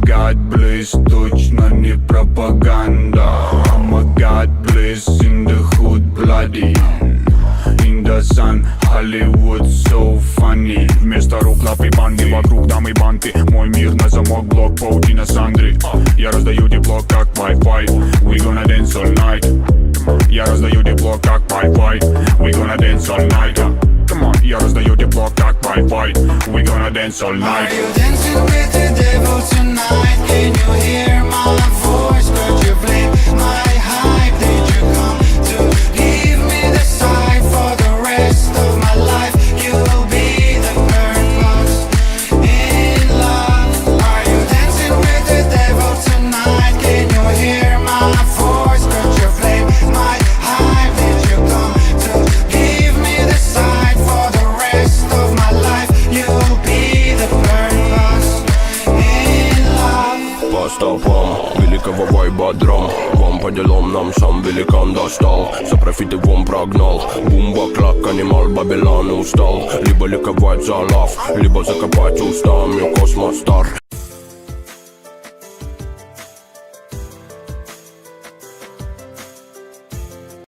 God bliss, точно не пропаганда. I'm a God bliss in the hood bloody. In the sun, Hollywood so funny. Вместо рук лапы банды, вокруг дамы банты. Мой мир на замок, блок, паутина сандры. Я раздаю тепло, как Wi-Fi. We gonna dance all night. Я раздаю тепло, как Wi-Fi. We gonna dance all night. Come on, я раздаю тепло, как Wi-Fi. We gonna dance all night. Are you dancing with the devil tonight? Can you hear my voice? Could you blame my hype? Did you come to give me the sign for the rest of my life? You will be the purpose in love. Are you dancing with the devil tonight? Can you hear my voice? Could you blame my hype? Did you come to give me the sign for the rest of my life? You will be the purpose in love. По стопам великого вайба драм. Вам по делам нам сам великан достал. За профиты вон прогнал. Бумба, клак, анимал, Бабилан устал. Либо ликовать за лав, либо закопать устами космос стар.